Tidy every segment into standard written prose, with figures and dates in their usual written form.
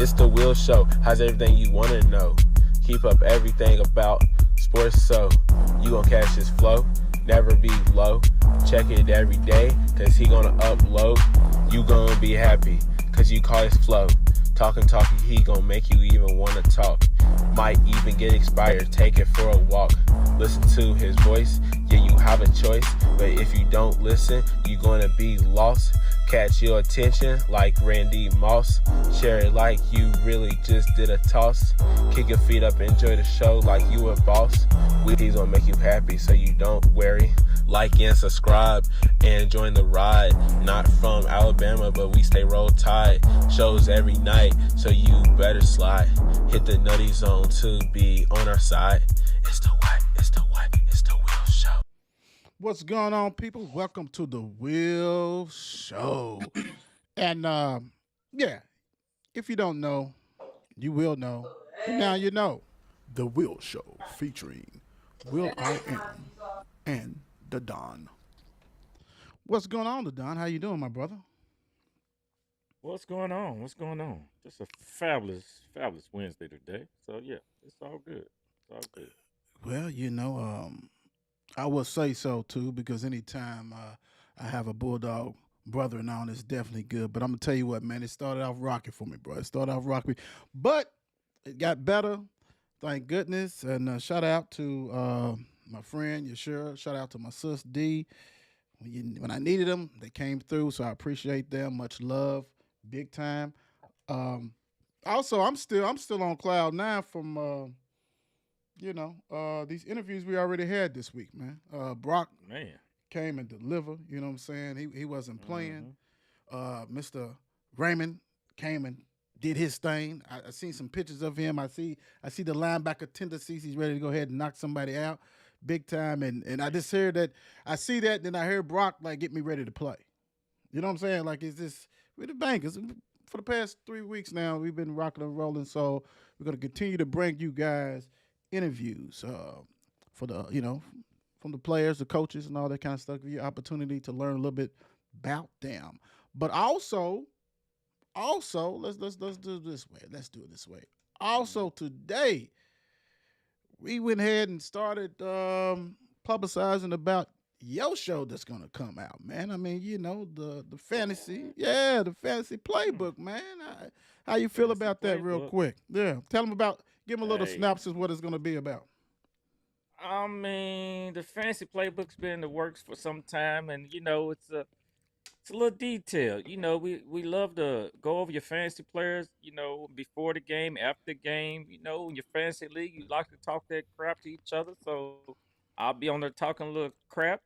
It's the Will Show. How's everything you want to know? Keep up everything about sports so you gon' catch his flow. Never be low. Check it every day, cause he gonna upload. You gonna be happy, cause you call his flow. Talking, he gonna make you even wanna talk. Might even get expired, take it for a walk. Listen to his voice, yeah, you have a choice. But if you don't listen, you gonna be lost. Catch your attention like Randy Moss. Share it like you really just did a toss. Kick your feet up, enjoy the show like you a boss. He's gonna make you happy so you don't worry. Like and subscribe and join the ride. Not from Alabama, but we stay roll tide. Shows every night, so you better slide. Hit the nutty zone to be on our side. It's the Will Show. What's going on, people? Welcome to the Will Show. And yeah, if you don't know, you will know. And now you know. The Will Show featuring Will I Am and the Don. What's going on, the Don? How you doing, my brother? What's going on? What's going on? Just a fabulous Wednesday today. So yeah, it's all good. It's all good. Well, I will say so too, because anytime I have a bulldog brother and all, it's definitely good. But I'm gonna tell you what, man, it started off rocky for me, bro. It started off rocky, but it got better. Thank goodness. And shout out to my friend Yashira. Shout out to my sis D. When I needed them, they came through. So I appreciate them. Much love, big time. Um, Also, I'm still on cloud nine from these interviews we already had this week, man. Brock Man. came and delivered. You know what I'm saying? He wasn't playing. Mm-hmm. Mr. Raymond came and did his thing. I seen some pictures of him. I see the linebacker tendencies. He's ready to go ahead and knock somebody out big time. And I just heard that. I see that. Then I heard Brock like get me ready to play. You know what I'm saying? Like it's this with the Bankers for the past 3 weeks now. We've been rocking and rolling. So we're gonna continue to bring you guys interviews for the from the players, the coaches, and all that kind of stuff. Give you opportunity to learn a little bit about them. But also, let's do it this way. Let's do it this way. Also, today we went ahead and started publicizing about your show that's gonna come out, man. I mean, the fantasy, yeah, the fantasy Mm. playbook, man. How you feel Fantasy about that, real playbook. quick? Yeah, tell them about. Give them a little Hey, synopsis what it's gonna be about. I mean, the fantasy playbook's been in the works for some time, and it's a little detail. We love to go over your fantasy players. Before the game, after the game. In your fantasy league, you like to talk that crap to each other. So I'll be on there talking a little crap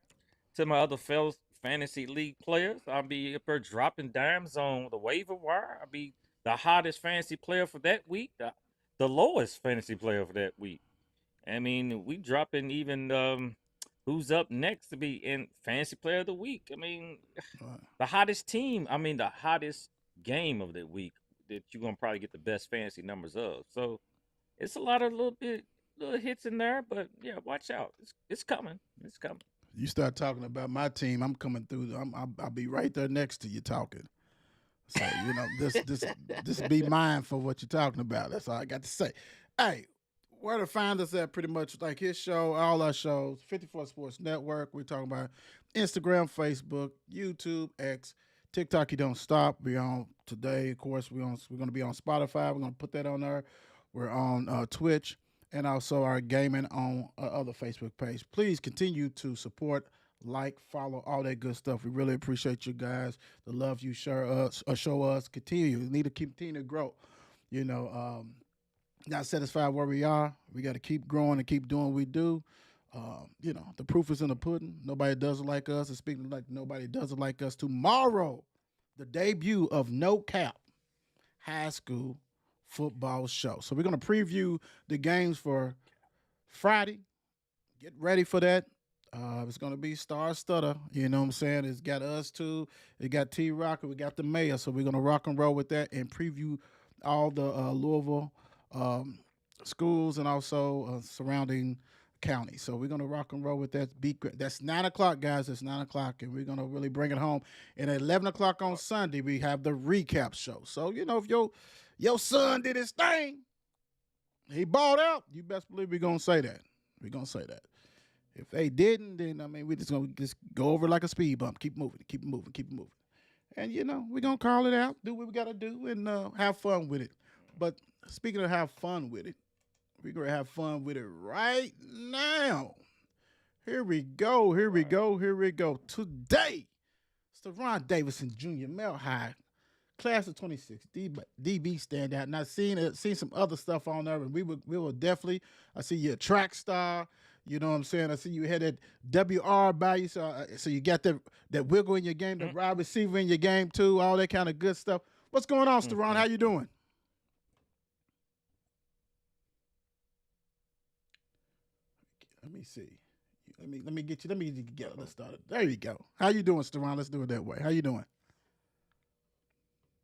to my other fellow fantasy league players. I'll be up there dropping dimes on the waiver wire. I'll be the hottest fantasy player for that week, the lowest fantasy player for that week. I mean, we dropping even who's up next to be in fantasy player of the week. I mean, Uh, the hottest team. I mean, the hottest game of the week that you're gonna probably get the best fantasy numbers of. So it's a lot of little hits in there, but yeah, watch out. It's coming. It's coming. you start talking about my team, I'm coming through. I'll be right there next to you talking. So this be mindful of what you're talking about. That's all I got to say. Hey, where to find us at? Pretty much like his show, all our shows, 54 Sports Network. We're talking about Instagram, Facebook, YouTube, X, TikTok. You don't stop. We're on today. Of course, we're gonna be on Spotify. We're gonna put that on there. We're on Twitch and also our gaming on other Facebook page. Please continue to support, like, follow, all that good stuff. We really appreciate you guys. The love you show us. Continue. We need to continue to grow. You know, not satisfied where we are. We got to keep growing and keep doing what we do. The proof is in the pudding. Nobody does it like us. And speaking of like nobody does it like us, tomorrow, the debut of No Cap High School Football Show. So we're going to preview the games for Friday. Get ready for that. It's going to be star stutter. You know what I'm saying? It's got us too. It got T Rock and we got the mayor. So we're going to rock and roll with that and preview all the Louisville um, schools and also surrounding counties. So we're gonna rock and roll with that. That's 9 o'clock, guys. That's 9 o'clock, and we're gonna really bring it home. And at 11 o'clock on Sunday, we have the recap show. So if your son did his thing. He balled out. You best believe we're gonna say that. We're gonna say that. If they didn't, then I mean we're just gonna go over like a speed bump. Keep moving, keep moving, keep moving. And we're gonna call it out, do what we gotta do, and have fun with it. But speaking of have fun with it, we're gonna have fun with it right now. Here we go. Here we go. Here we go. Today, Steron Davidson Jr. Mel High, class of 26, DB standout. And I've seen some other stuff on there, and we will definitely. I see you a track star. You know what I'm saying? I see you had that WR by you, so you got that wiggle in your game, the wide receiver in your game too, all that kind of good stuff. What's going on, Steron? How you doing? Let me see. Let me get you together. Let's start it. There you go. How you doing, Steron? Let's do it that way. How you doing?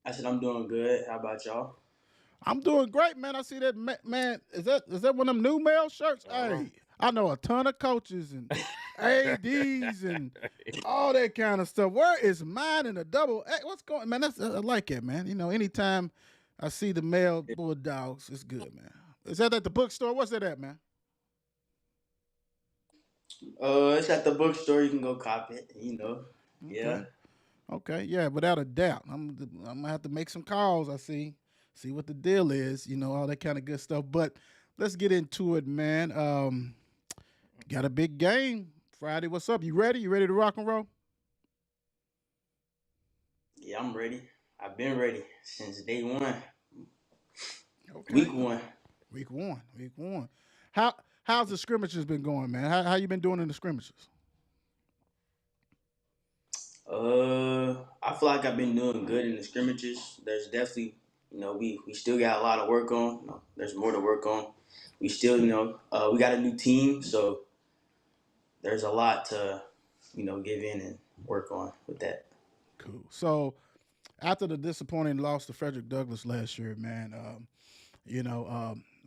I said I'm doing good. How about y'all? I'm doing great, man. I see that, man. Is that one of them new mail shirts? Hey, I know a ton of coaches and ADs and all that kind of stuff. Where is mine in a double? Hey, what's going, man? I like it, man. Anytime I see the male Bulldogs, it's good, man. Is that at the bookstore? What's that at, man? It's at the bookstore. You can go cop it. Yeah. Okay, yeah, without a doubt. I'm gonna have to make some calls. I see what the deal is. All that kind of good stuff. But let's get into it, man. Got a big game Friday. What's up? You ready? You ready to rock and roll? Yeah, I'm ready. I've been ready since day one. Okay. Week one. Week one. How's the scrimmages been going, man? How you been doing in the scrimmages? I feel like I've been doing good in the scrimmages. There's definitely, we still got a lot of work on. There's more to work on. We still, we got a new team, so there's a lot to, give in and work on with that. Cool. So after the disappointing loss to Frederick Douglass last year, man,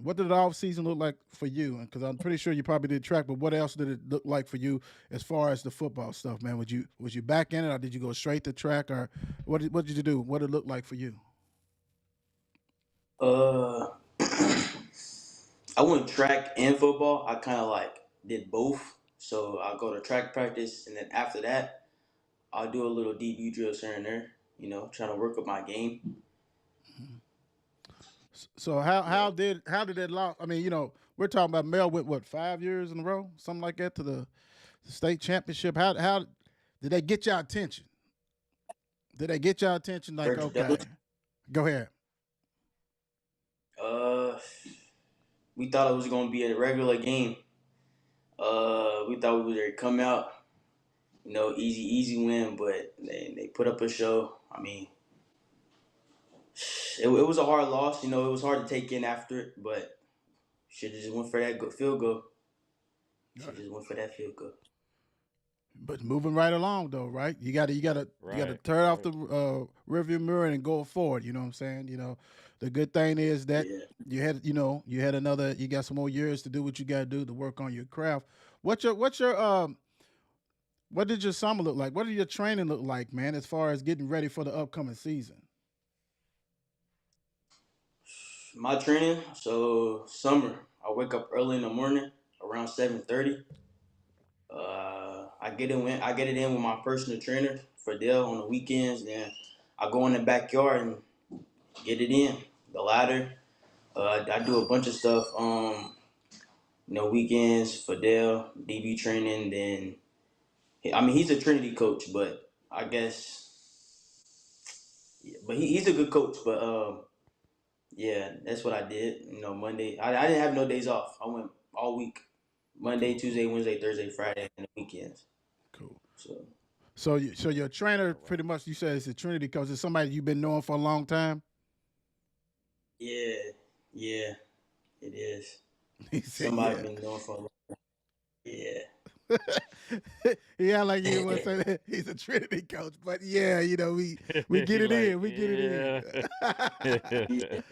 what did the off season look like for you? Because I'm pretty sure you probably did track, but what else did it look like for you as far as the football stuff, man? Was you back in it, or did you go straight to track, or what did you do? What did it look like for you? I went track and football. I kind of did both. So I'll go to track practice, and then after that, I'll do a little DB drills here and there. Trying to work up my game. So how did that loss? I mean, we're talking about Mel went 5 years in a row, something like that, to the state championship. How did they get your attention? Did they get your attention? Like, okay, go ahead. We thought it was gonna be a regular game. We thought we would come out, easy win, but they put up a show. I mean, it was a hard loss. It was hard to take in after it, but should have just went for that field goal. But moving right along, though, right? You got to turn off the rearview mirror and go forward. You know what I'm saying? The good thing is that you got some more years to do what you got to do to work on your craft. What did your summer look like? What did your training look like, man, as far as getting ready for the upcoming season? My training, so summer, I wake up early in the morning, around 7:30. I get it in with my personal trainer, Fidel, on the weekends. Then I go in the backyard and get it in. The ladder. I do a bunch of stuff. Weekends, Fidel, DB training. Then, he's a Trinity coach, but I guess, but he's a good coach. But yeah, that's what I did. Monday. I didn't have no days off. I went all week. Monday, Tuesday, Wednesday, Thursday, Friday, and the weekends. Cool. So your trainer, pretty much, you said, is a Trinity coach. Is somebody you've been knowing for a long time? Yeah, it is. He said, somebody been knowing for a long time. Yeah. Yeah, like you would say that he's a Trinity coach, but yeah, we get it in. We get it in.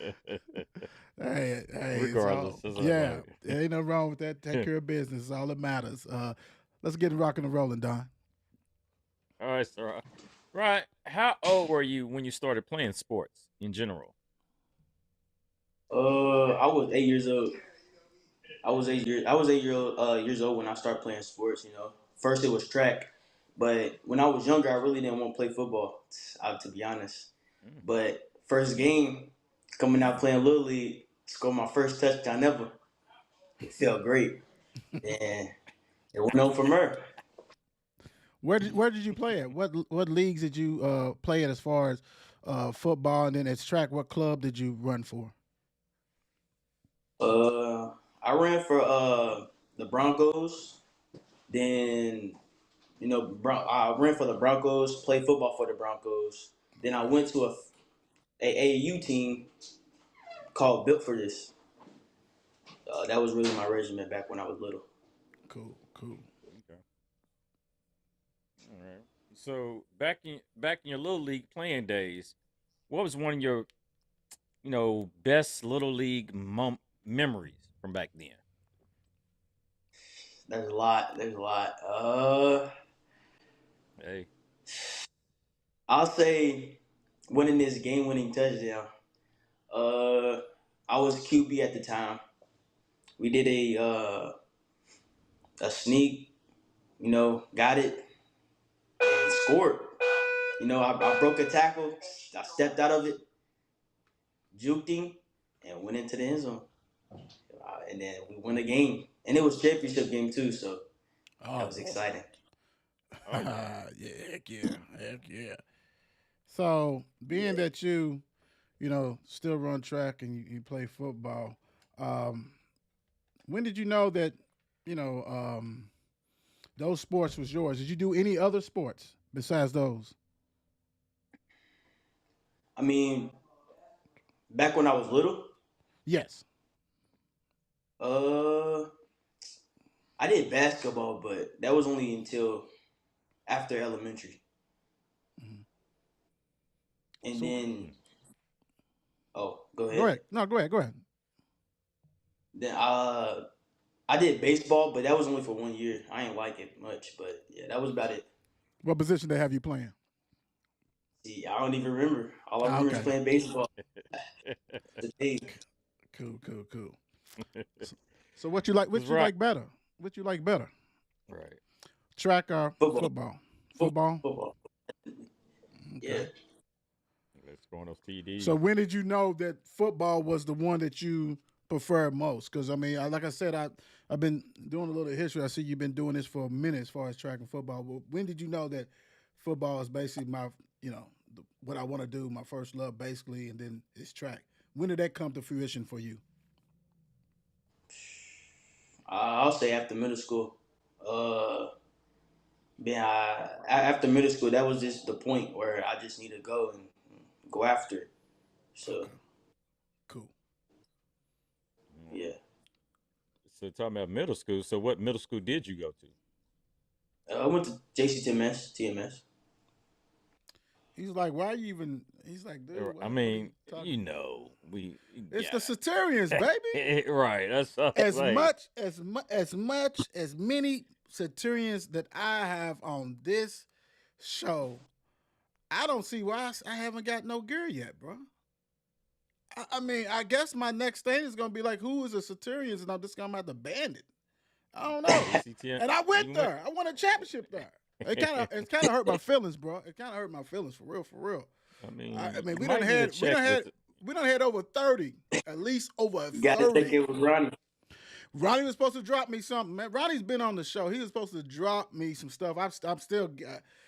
Hey, regardless, there ain't nothing wrong with that. Take care of business. It's all that matters. Let's get rocking and rolling, Don. All right, sir. Right. How old were you when you started playing sports in general? I was 8 years old. I was 8 years old when I started playing sports. First it was track, but when I was younger, I really didn't want to play football. To be honest, Mm. but first game coming out playing little league, scored my first touchdown ever. It felt great, and it went on from there. Where did you play at? What leagues did you play at as far as football, and then as track? What club did you run for? I ran for the Broncos. Then I ran for the Broncos, played football for the Broncos. Then I went to a AAU team called Built for This. That was really my regimen back when I was little. Cool, cool. Okay. All right. So back in your little league playing days, what was one of your best little league memories from back then? There's a lot. There's a lot. Hey. I'll say winning this game-winning touchdown. Uh, I was QB at the time. We did a sneak. Got it and scored. I broke a tackle. I stepped out of it, juked him, and went into the end zone. And then we won the game, and it was championship game too. So that Oh, was exciting. Oh yeah. yeah, heck yeah, heck yeah. So, being Yeah. that you still run track and you play football, um, when did you know that you know those sports was yours? Did you do any other sports besides those? I mean, back when I was little, Yes. uh, I did basketball, but that was only until after elementary, Mhm. and So, then go go ahead. ahead. No, go ahead. Go ahead. Then I did baseball, but that was only for 1 year. I ain't like it much, but yeah, that was about it. What position they have you playing? See, I don't even remember. All I remember is Okay. playing baseball today. Cool. Cool. Cool. So, so what you like? What That's you right. like better? What you like better? Right. Track or Football, football? football, Football. football. Yeah. Okay. Let's go on those So TDs. when did you know that football was the one that you preferred most? Because I mean, like I said, I've been doing a little history. I see you've been doing this for a minute as far as track and football. Well, when did you know that football is basically my what I want to do, my first love, basically, and then it's track. When did that come to fruition for you? I'll say after middle school. Uh, after middle school, that was just the point where I just need to go and go after it. So Okay, cool. Mm. yeah, So talking about middle school. So what middle school did you go to? I went to JC TMS. He's like, why are you even? He's like, dude, I what are you mean, talking about? we It's the yeah. Satirians, baby. Right. That's what I'm As saying. much as many Satirians that I have on this show, I don't see why I haven't got no gear yet, bro. I mean, I guess my next thing is gonna be like, who is a Satirians, and I'm just gonna have to ban it. I don't know. JCTM. And I went You went. there. I won a championship there. It kind of hurt my feelings, bro. It kind of hurt my feelings for real, for real. I mean, I mean, you might need to check with. we done had over 30, at least over You got to think 30. it was Ronnie. Ronnie was supposed to drop me something, man. Ronnie's been on the show. He was supposed to drop me some stuff. I'm still.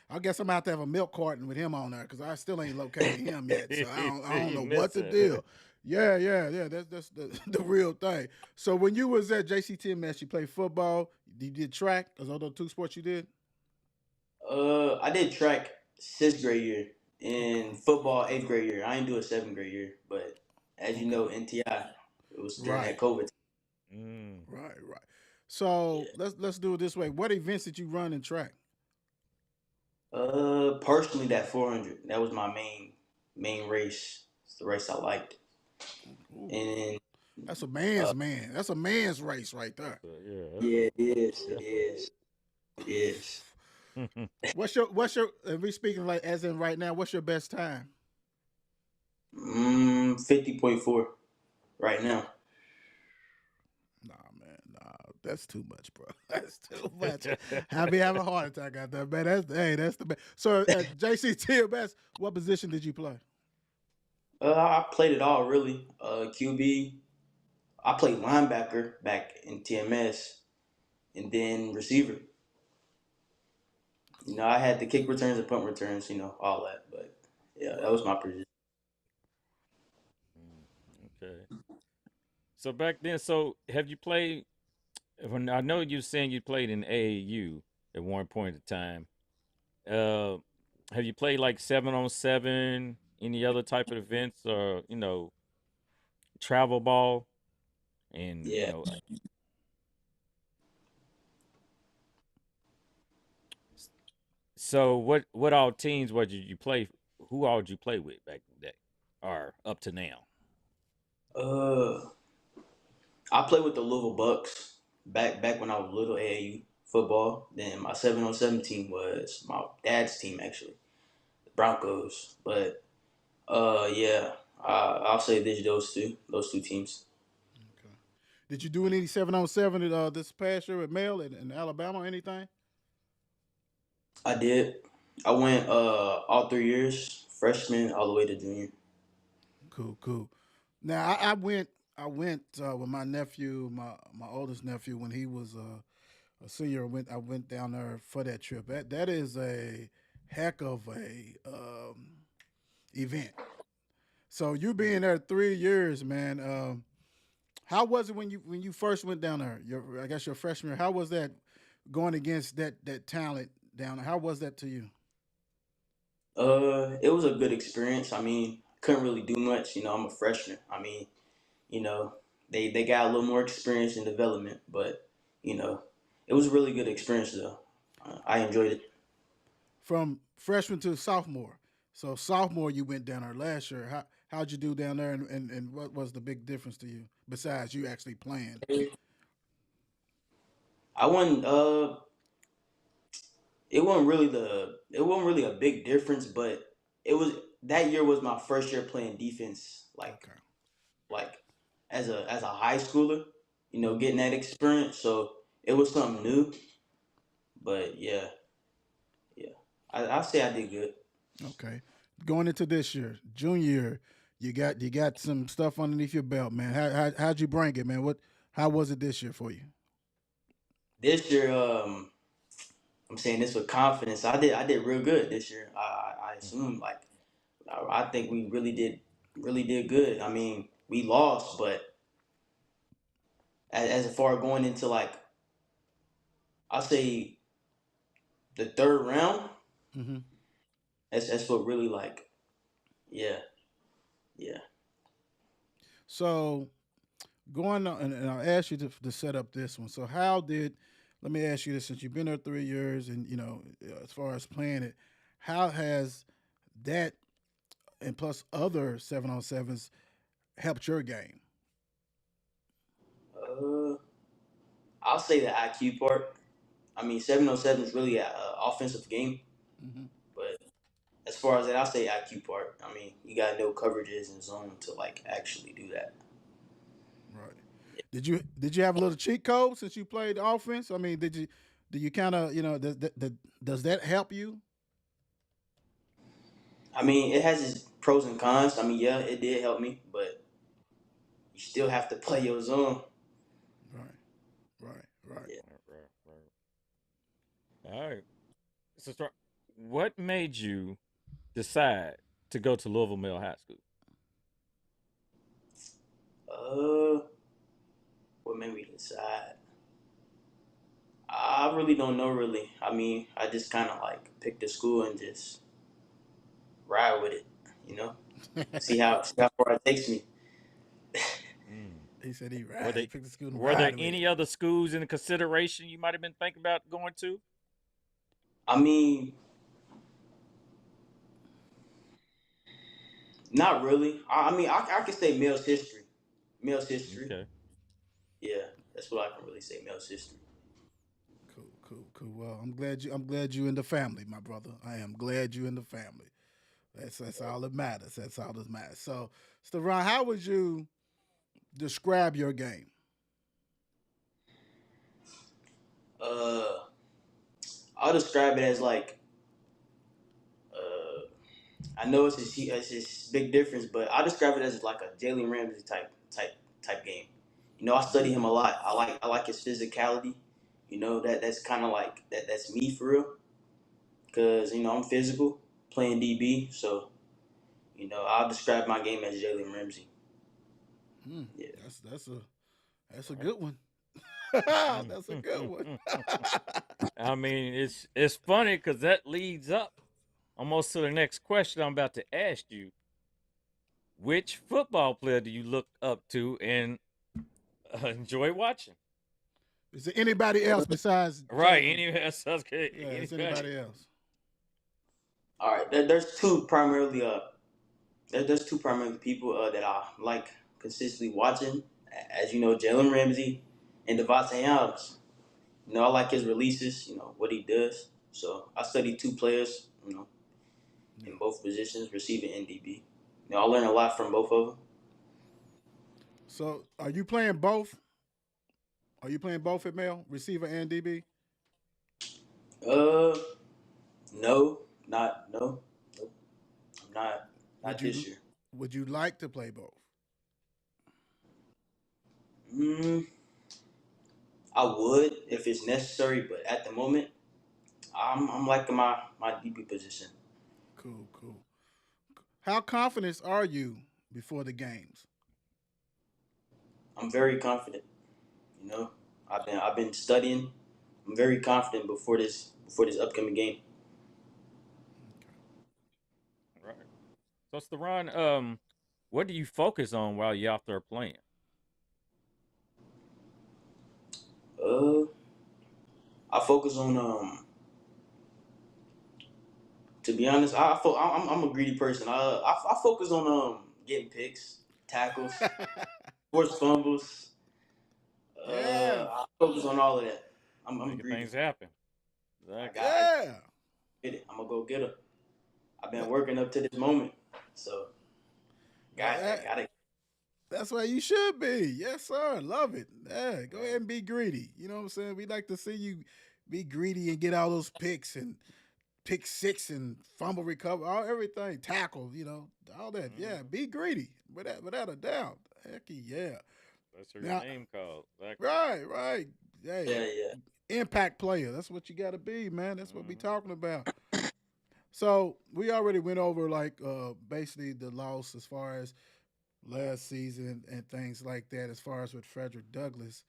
I guess I'm gonna have to have a milk carton with him on there because I still ain't located him yet. So I don't know what to do. Yeah. That's the real thing. So when you was at JCTMS, you played football. You did track. Those are the two sports you did. I did track sixth grade year Okay. and football eighth grade year. I didn't do a seventh grade year, but as you Okay. know, NTI it was during that Right. COVID. Mm. Right. So Yeah. let's do it this way. What events did you run in track? Personally, that 400 that was my main race. It's the race I liked, Ooh, and that's a uh, man's man. That's a man's race right there. Yeah. yeah, it is, it That's is, it is. a. What's your? And we speaking like as in right now. What's your best time? 50.4. right now. Nah, man, nah, that's too much, bro. That's too much. Have you have a heart attack out there, man? That's the best. So at JCTMS, what position did you play? I played it all really. QB. I played linebacker back in TMS, and then receiver. I had the kick returns and punt returns. All that. But yeah, that was Right. my position. Okay. So back then, so have you played? When I know you saying you played in AAU at one point in time. Uh, have you played like 7-on-7, any other type of events, or travel ball? And Yeah. so what all teams what did you play? Who all did you play with back in the day, or up to now? Uh, I played with the Louisville Bucks back when I was little AAU football. Then my 7-on-7 team was my dad's team actually, the Broncos. But yeah, I'll say those two teams. Okay. Did you do any 7-on-7 this past year at Male in Alabama or anything? I did. I went all 3 years, freshman all the way to junior. Cool, cool. Now I went with my nephew, my oldest nephew, when he was a senior. I went down there for that trip. That is a heck of a event. So you being there 3 years, man. How was it when you first went down there? I guess your freshman year. How was that going against that talent down there? How was that to you? It was a good experience. I mean, couldn't really do much. I'm a freshman. I mean, you know, they got a little more experience in development, but you know, it was a really good experience though. I enjoyed it. From freshman to sophomore. So sophomore, you went down there last year. How'd you do down there, and what was the big difference to you besides you actually playing? I wasn't. It wasn't really a big difference, but it was that year was my first year playing defense, Okay. like as a high schooler. Hmm. Getting that experience. So it was something new. But yeah, yeah, I say I did good. Okay. Going into this year, junior year, you got some stuff underneath your belt, man. How'd you bring it, man? How was it this year for you? This year, I'm saying this with confidence. I did real good this year. I assume like I think we really did good. I mean, we lost, but as far going into like I'll say the third round, Hmm. that's what really like yeah, yeah. So going on, and I'll ask you to set up this one. So how did? Let me ask you this: since you've been there 3 years, and as far as playing it, how has that and plus other 7-on-7s helped your game? Uh, I'll say the IQ part. I mean, 707 is really an offensive game, Hmm. but as far as that, I'll say IQ part. I mean, you got to know coverages and zone to like actually do that. Right. Did you have a little cheat code since you played offense? I mean, do you kind of does that help you? I mean, it has its pros and cons. I mean, yeah, it did help me, but you still have to play your zone. Right. Right. Right. Yeah. Right. All right. So, what made you decide to go to Louisville Middle High School? Uh, what made me decide? I really don't know. Really, I mean, I just kind of like picked a school and just ride with it. You know, see how far it takes me. Mm. He said he Were ride. He they picked the school and were there ride with it. any other schools in consideration you might have been thinking about going to? I mean, not really. I mean, I can say Mills history. Mills history. Okay. Yeah, that's what I can really say. Mills history. Cool. Cool. Cool. Well, I'm glad you in the family, my brother. I am glad you in the family. That's all that matters. That's all that matters. So, Steron, how would you Describe your game. Uh, I'll describe it as like uh, I know it's a big difference, but I describe it as like a Jalen Ramsey type game. You know, I study him a lot. I like his physicality. You know that's kind of like that's me for real. Cause you know I'm physical, playing DB, so you know I'll describe my game as Jalen Ramsey. Hmm. Yeah. That's a good one. That's a good one. I mean, it's funny because that leads up almost to the next question I'm about to ask you. Which football player do you look up to and enjoy watching? Is there anybody else besides Right. Jalen? Anyway, okay. Yeah, is Anybody? anybody else? All right. There's two primarily. There's two primary people that I like consistently watching. As you know, Jalen Ramsey and Devontae Adams. You know, I like his releases. You know what he does. So I study two players. You know, Yeah. in both positions, receiving and DB. You know, I learn a lot from both of them. So, are you playing both? Are you playing both at male receiver and DB? Uh, no, not no, no. I'm not Would this you year. would you like to play both? Mm, I would if it's necessary, but at the moment, I'm liking my DB position. Cool, cool. How confident are you before the games? I'm very confident. You know, I've been studying. I'm very confident before this upcoming game. Right. So, Steron, what do you focus on while you're out there playing? Uh, I focus on To be honest, I'm a greedy person. I focus on getting picks, tackles, forced fumbles. Yeah, I focus on all of that. I'm Making greedy. things happen. I Exactly. got I yeah. get it. I'm gonna go get her. I've been That, working up to this moment, so that got it. that's why you should be. Yes, sir. Love it. Yeah, go ahead and be greedy. You know what I'm saying? We like to see you be greedy and get all those picks and pick six and fumble recover, all everything, tackle, all that. Yeah, Mm-hmm. be greedy. Without a doubt. Heck yeah. That's your Now, name called. Exactly. right. Hey, Yeah, yeah. impact player. That's what you got to be, man. That's what we Mm-hmm. talking about. So we already went over like basically the loss as far as last season and things like that, as far as with Frederick Douglass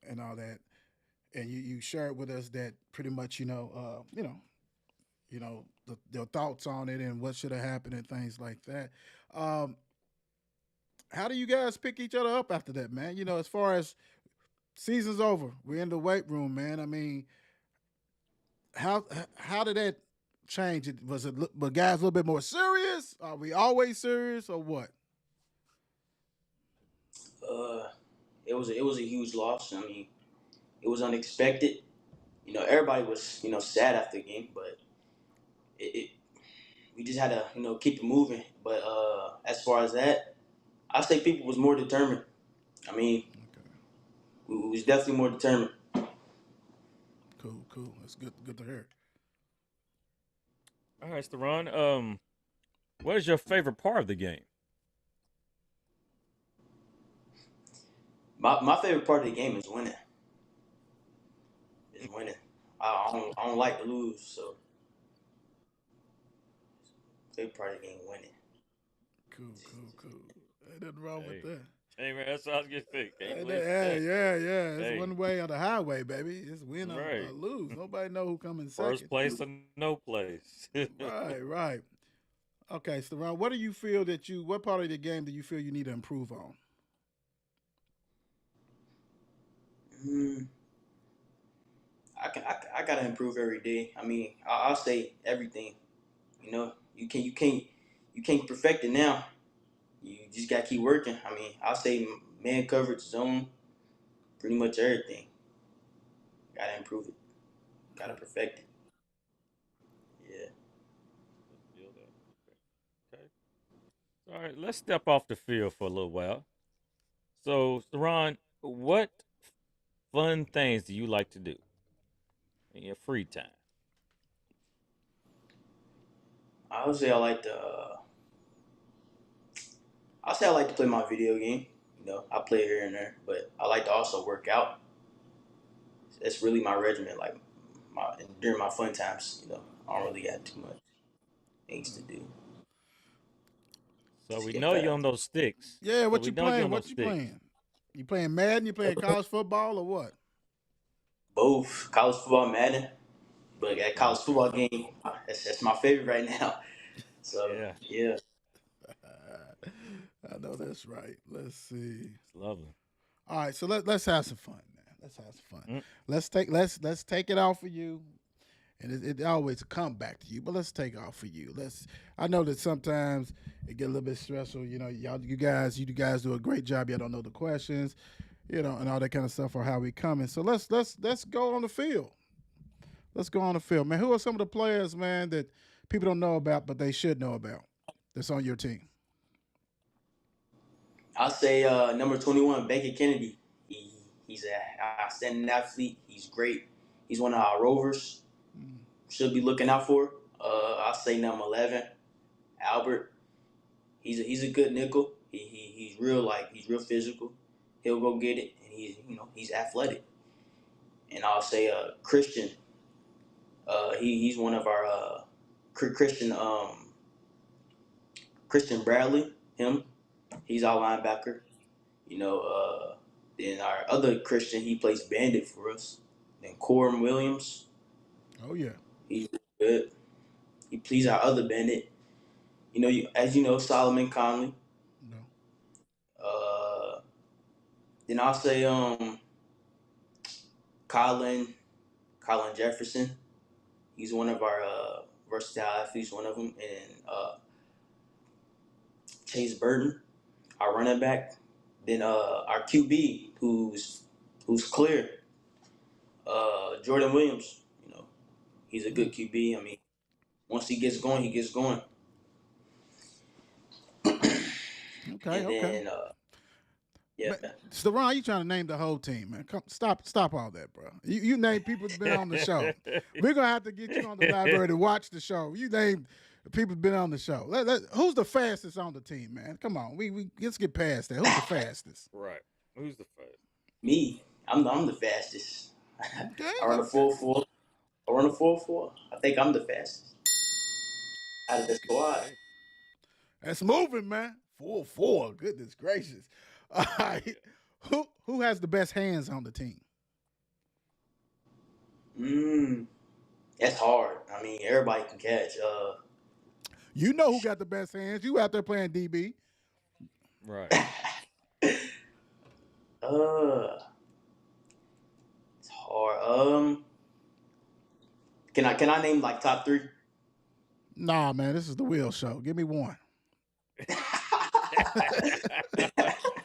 and all that. And you shared with us that pretty much your thoughts on it and what should have happened and things like that. Um, how do you guys pick each other up after that, man? As far as season's over, we're in the weight room, man. I mean, how did that change? Were guys a little bit more serious? Are we always serious or what? Uh, it was a huge loss. I mean, it was unexpected. You know, everybody was sad after the game, but it we just had to keep it moving. But as far as that, I say people was more determined. I mean, Okay, we was definitely more determined. cool. That's good to hear. All right, Steron. What is your favorite part of the game? My favorite part of the game is winning. Is winning. I don't like to lose, so favorite part of the game winning. Cool. Ain't nothing wrong with Hey, that. hey, man, that's what I was gonna say. Can't Hey, win. yeah. It's Hey, one way on the highway, baby. It's win or right. lose. Nobody know who coming First second. place or no place. Right. Okay, Steron, what do you feel what part of the game do you feel you need to improve on? Mm, I gotta improve every day. I mean, I'll say everything. You know, you can't perfect it now. You just gotta keep working. I mean, I'll say man coverage, zone, pretty much everything. Gotta improve it. Gotta Cool. perfect it. Yeah. Let's feel that. Okay. All right, let's step off the field for a little while. So, Ron, what fun things do you like to do in your free time? I would say I like to. I'll say I like to play my video game. You know, I play here and there, but I like to also work out. That's really my regimen. Like during my fun times, you know, I don't really have too much things to do. So Just we get know you better. on those sticks. Yeah, So what we you know you playing? on those What you sticks. playing? You playing Madden? You playing college football or what? Both college football, Madden, but that college Okay. football game, that's my favorite right now. So Yeah, yeah, I know that's right. Let's see. it's lovely. All right, so let's have some fun, man. Let's have some fun. Mm. Let's take it off for you, and it always come back to you. But let's take off for you. Let's. I know that sometimes it get a little bit stressful. You know, you guys do a great job. Y'all don't know the questions, you know, and all that kind of stuff or how we coming. So let's go on the field. Let's go on the field, man. Who are some of the players, man, that people don't know about but they should know about? That's on your team. I'll say number 21, Baker Kennedy. He's a outstanding athlete. He's great. He's one of our rovers. Mm. Should be looking out for. I'll say number 11, Albert. He's a good nickel. He's real physical. He'll go get it, and he's athletic. And I'll say Christian. He's one of our Christian Bradley. Him. He's our linebacker. You know, then our other Christian, he plays bandit for us. Then Corum Williams, Oh yeah. he's good. He plays our other bandit. You know, as you know, Solomon Conley. No. Uh, then I'll say Colin Colin Jefferson. He's one of our versatile athletes, one of them, and Chase Burton, our running back. Then our QB, who's clear, Jordan Williams. You know, he's a Mm. good QB. I mean, once he gets going, he gets going. Okay. And Okay. then yeah, Man, Steron, you trying to name the whole team, man? Come, stop all that, bro. You name people that's been on the show. We're gonna have to get you on the library to watch the show. You name the people that's been on the show. Who's the fastest on the team, man? Come on, we let's get past that. Who's the fastest? Right. Who's the first? me, I'm the fastest. Okay, I run a okay, 4.4. I run a 4.4. I think I'm the fastest out of the squad. Okay. that's moving, man. 4-4. Goodness gracious. All right, who has the best hands on the team? That's hard. I mean, everybody can catch. You know who got the best hands? You out there playing DB? Right. uh, it's hard. Can I name like top three? Nah, man. This is the Will Show. Give me one.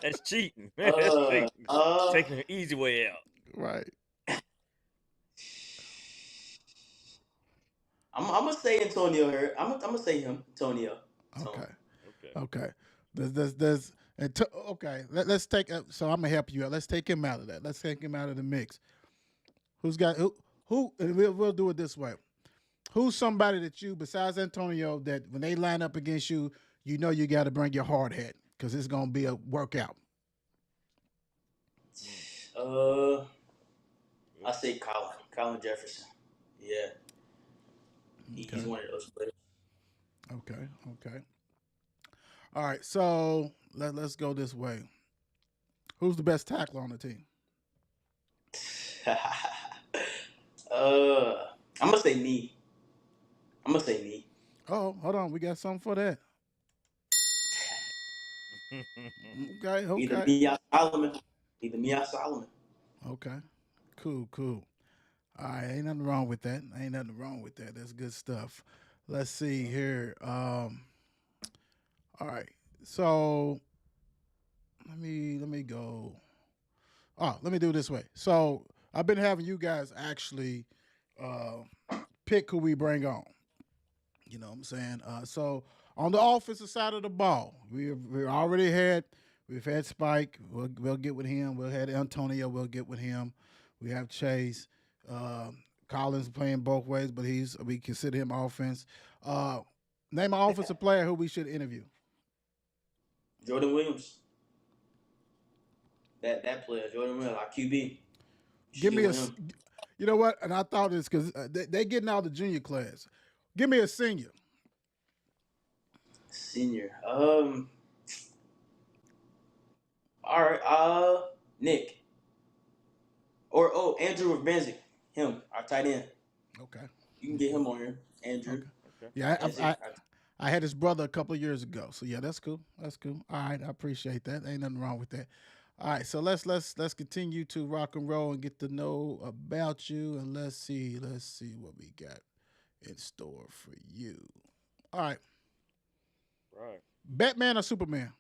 That's cheating. That's uh, cheating. uh, Taking an easy way out. Right. I'm gonna say Antonio here. I'm gonna say him, Antonio. Okay. Okay. Okay. Okay. Let's take. So I'm gonna help you out. Let's take him out of that. Let's take him out of the mix. Who's got who? Who? And we'll do it this way. Who's somebody that you, besides Antonio, that when they line up against you, you know you got to bring your hard hat because it's gonna be a workout. Uh, I say Colin Jefferson. Yeah, he's Okay. one of those players. Okay. Okay. All right. So let's go this way. Who's the best tackler on the team? I'm gonna say me. I'm gonna say me. Oh, hold on. We got something for that. Okay. Either Okay. me or Solomon. Either me or Solomon. Okay. Cool. Cool. All right, ain't nothing wrong with that. Ain't nothing wrong with that. That's good stuff. Let's see here. All right. So let me go. Oh, let me do it this way. So I've been having you guys actually uh, pick who we bring on. You know what I'm saying? So on the offensive side of the ball, we already had We've had Spike. We'll get with him. We'll have Antonio. We'll get with him. We have Chase. Collins playing both ways, but we consider him offense. Name an offensive player who we should interview. Jordan Williams. That player, Jordan Williams, our QB. Give me a. You know what? And I thought this because they getting out the junior class. Give me a senior. Senior. All right. Nick. Or Andrew Benzik. Him, our tight end. Okay. You can get him on here, Andrew. Okay. Yeah, I had his brother a couple of years ago. So yeah, that's cool. That's cool. All right, I appreciate that. Ain't nothing wrong with that. All right, so let's continue to rock and roll and get to know about you, and let's see what we got in store for you. All right. Right. Batman or Superman?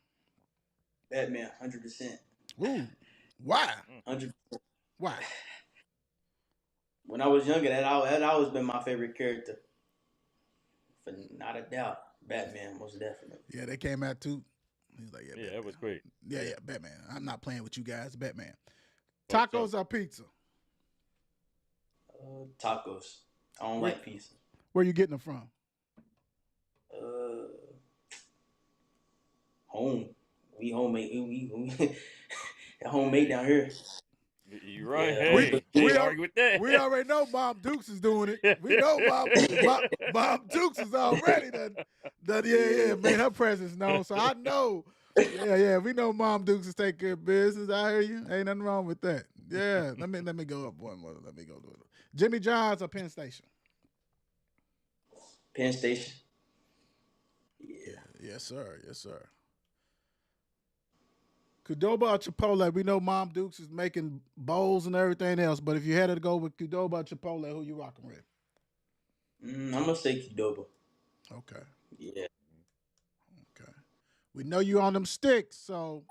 Batman, 100%. Ooh, why? 100%. Why? When I was younger, that always been my favorite character. For not a doubt, Batman, most definitely. Yeah, they came out too. He's like, Yeah, that was great. Yeah, Batman. I'm not playing with you guys, Batman. Tacos or pizza? Tacos. I don't like pizza. Where you getting them from? Home. We homemade. We homemade down here. You're right. Yeah. Hey, we argue with that. We already know Mom Dukes is doing it. We know Mom Dukes is already done, made her presence known. So I know. Yeah, we know Mom Dukes is taking care of business. I hear you. Ain't nothing wrong with that. Yeah, let me go up one more. Let me go do it. Jimmy John's or Penn Station? Penn Station. Yeah. Yes, sir. Qdoba or Chipotle? We know Mom Dukes is making bowls and everything else, but if you had to go with Qdoba or Chipotle, who you rocking with? I'm gonna say Qdoba. Okay. Yeah. Okay. We know you on them sticks, so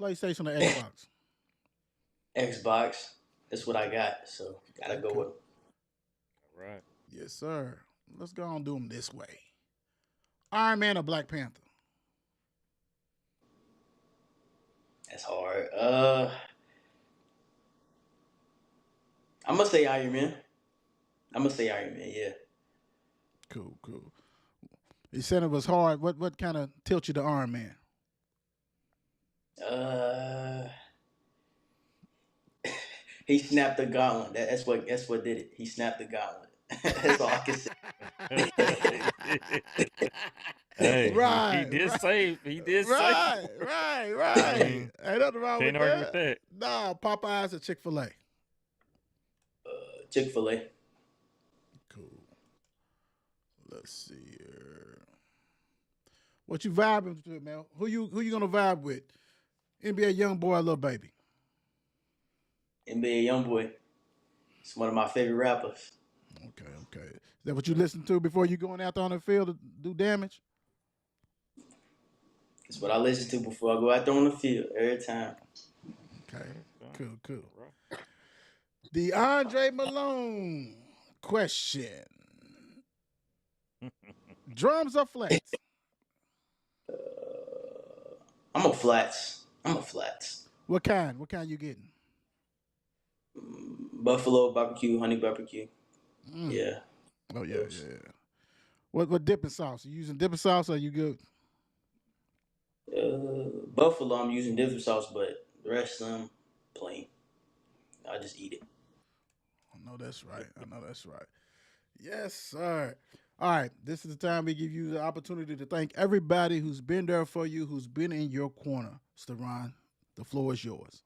PlayStation or Xbox? Xbox. That's what I got, so gotta go with. All right. Yes, sir. Let's go and do them this way. Iron Man or Black Panther? That's hard. I'm gonna say Iron Man. Yeah. Cool. You said it was hard. What kind of tilt you to Iron Man? He snapped the gauntlet. That's what did it. He snapped the gauntlet. That's all I can say. Hey, Right, he did right. save. He did Right. I mean, Ain't nothing wrong with can't argue that. with that. Nah, Popeyes or Chick-fil-A? Chick-fil-A. Cool. Let's see here. What you vibing to, man? Who you gonna vibe with? NBA Youngboy or Lil Baby? NBA Youngboy. It's one of my favorite rappers. Okay. Is that what you listen to before you going out there on the field to do damage? It's what I listen to before I go out there on the field every time. Okay. Cool. DeAndre Malone question. Drums or flats? I'm a flats. What kind? What kind you getting? Buffalo barbecue, honey barbecue. Yeah. Oh yeah. What dipping sauce? You using dipping sauce or you good? Buffalo, I'm using dipping sauce, but the rest of them plain. I just eat it. I know that's right. Yes, sir. All right. This is the time we give you the opportunity to thank everybody who's been there for you, who's been in your corner. Steron, the floor is yours.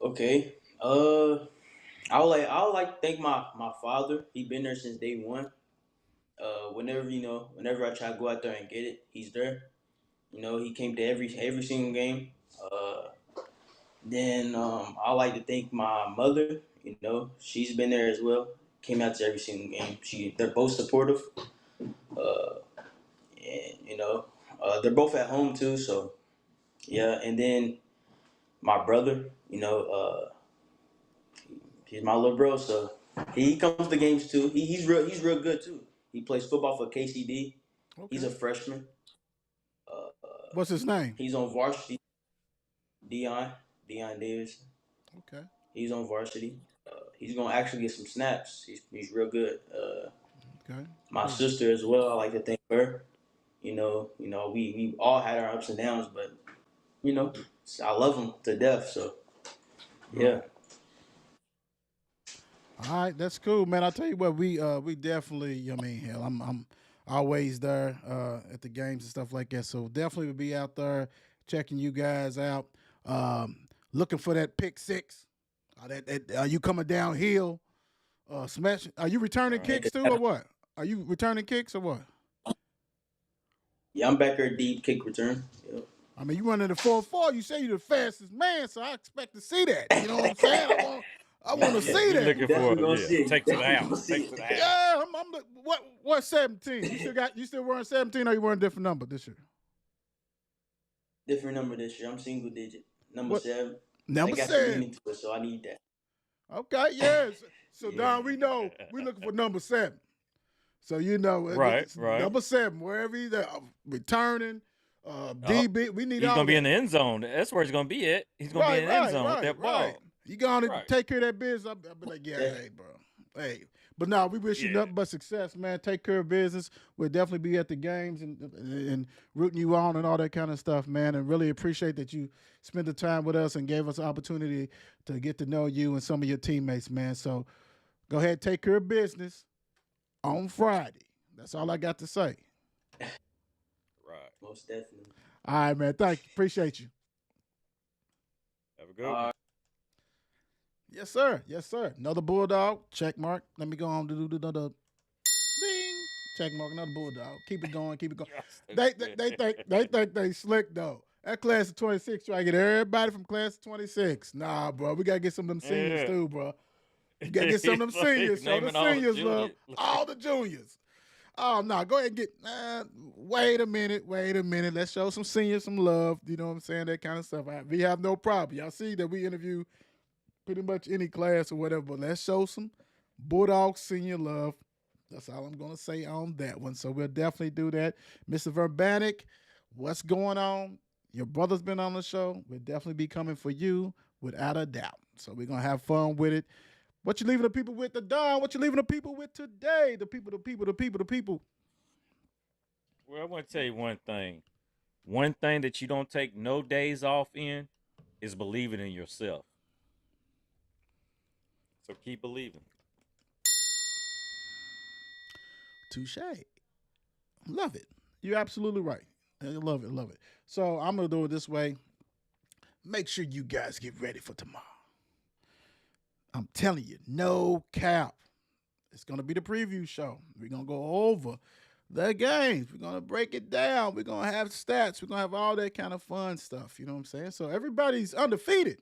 Okay. I would like to thank my father. He been there since day one. Whenever I try to go out there and get it, he's there. He came to every single game. Then I like to thank my mother. She's been there as well. Came out to every single game. They're both supportive. And they're both at home too. So yeah. And then my brother. He's my little bro. So he comes to games too. He's real good too. He plays football for KCD. Okay. He's a freshman. What's his name? He's on varsity. Steron Davidson. Okay. He's on varsity. He's gonna actually get some snaps. He's real good. Okay. My sister as well. I like to thank her. We all had our ups and downs, but I love him to death. So yeah. All right, that's cool, man. I tell you what, we definitely. I mean, hell, I'm always there at the games and stuff like that. So definitely will be out there checking you guys out, looking for that pick six. Are you coming downhill? Smash. Are you returning kicks too, or what? Are you returning kicks or what? Yeah, I'm back here deep kick return. Yep. I mean, you running the 4.4. You say you're the fastest man, so I expect to see that. You know what I'm saying? I want to see that. Looking for take to the house. Take to the house. Yeah, what 17? You still wearing 17, or you wearing a different number this year? Different number this year. I'm single digit. Number 7. Number 7. To it, so I need that. Okay, yes. So Don, we know we're looking for number 7. So right. Number 7, wherever he's at, returning. DB, we need. He's gonna be in the end zone. That's where he's gonna be at. He's gonna be in the end zone with that ball. You gonna take care of that business? I'll be like, hey, bro, hey. But no, we wish you nothing but success, man. Take care of business. We'll definitely be at the games and rooting you on and all that kind of stuff, man. And really appreciate that you spent the time with us and gave us an opportunity to get to know you and some of your teammates, man. So go ahead, take care of business on Friday. That's all I got to say. Right. Most definitely. All right, man. Thank you. Appreciate you. Have a good one. Yes, sir. Yes, sir. Another Bulldog. Check mark. Let me go on to do another ding. Check mark. Another Bulldog. Keep it going. Keep it going. They think they slick though. That class of 26 try to get everybody from class of 26. Nah, bro. We gotta get some of them seniors too, bro. You gotta get some of them seniors. So the seniors love all the juniors. Oh no, go ahead and get. Wait a minute. Let's show some seniors some love. You know what I'm saying? That kind of stuff. We have no problem. Y'all see that we interview pretty much any class or whatever. But let's show some Bulldog senior love. That's all I'm gonna say on that one. So we'll definitely do that. Mr. Verbanik, what's going on? Your brother's been on the show. We'll definitely be coming for you without a doubt. So we're gonna have fun with it. What you leaving the people with, the Don? What you leaving the people with today? The people. Well, I want to tell you one thing. One thing that you don't take no days off in is believing in yourself. So keep believing. Touche. Love it. You're absolutely right. I love it. So I'm going to do it this way. Make sure you guys get ready for tomorrow. I'm telling you, no cap. It's going to be the preview show. We're going to go over the games. We're going to break it down. We're going to have stats. We're going to have all that kind of fun stuff. You know what I'm saying? So everybody's undefeated.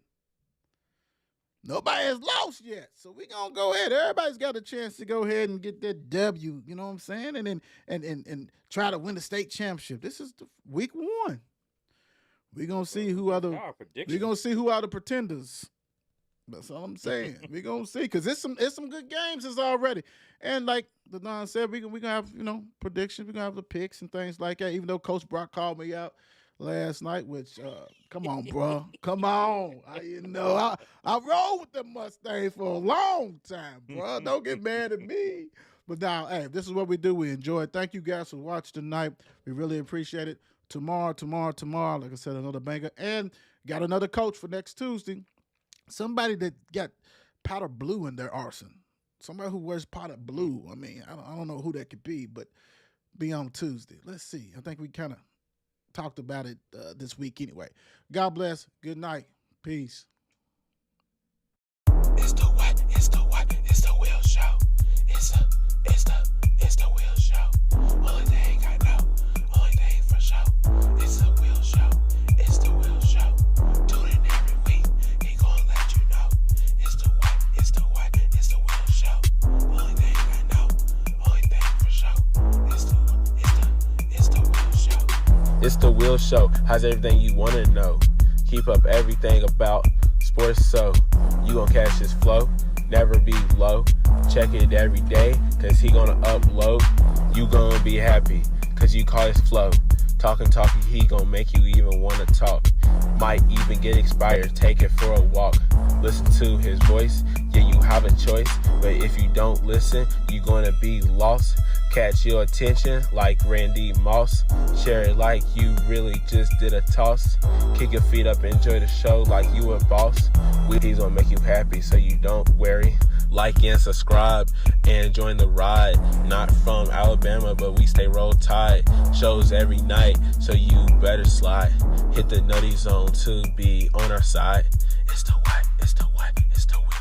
Nobody has lost yet. So we're going to go ahead. Everybody's got a chance to go ahead and get that W. You know what I'm saying? And then and try to win the state championship. This is week 1. We're going to see who are the pretenders. That's all I'm saying. We're gonna see, because it's some good games already. And like the Don said, we're gonna have, predictions, we're gonna have the picks and things like that. Even though Coach Brock called me out last night, which come on, bro. Come on. I rolled with the Mustangs for a long time, bro. Don't get mad at me. But now, hey, this is what we do. We enjoy it. Thank you guys for watching tonight. We really appreciate it. Tomorrow, like I said, another banger. And got another coach for next Tuesday. Somebody that got powder blue in their arsenal. Somebody who wears powder blue. I mean, I don't know who that could be, but be on Tuesday. Let's see. I think we kind of talked about it this week anyway. God bless. Good night. Peace. It's the Will Show. It's the Will Show. Only thing I know, only thing for sure. It's the Will Show. It's the Will Show. Tune in every week. He gonna let you know. It's the Will Show. Only thing I know, only thing for sure. It's the Will Show. It's the Will Show. How's everything you want to know? Keep up everything about sports so you gon' catch his flow. Never be low. Check it every day, cause he gonna upload. You gonna be happy, cause you call his flow. Talking, he gon' make you even wanna talk. Might even get expired, take it for a walk. Listen to his voice, yeah, you have a choice. But if you don't listen, you gonna be lost. Catch your attention like Randy Moss. Share it like you really just did a toss. Kick your feet up, enjoy the show like you a boss. He's gonna make you happy so you don't worry. Like and subscribe and join the ride. Not from Alabama, but we stay roll tide. Shows every night, so you better slide. Hit the nutty zone to be on our side. It's the what, it's the what, it's the what.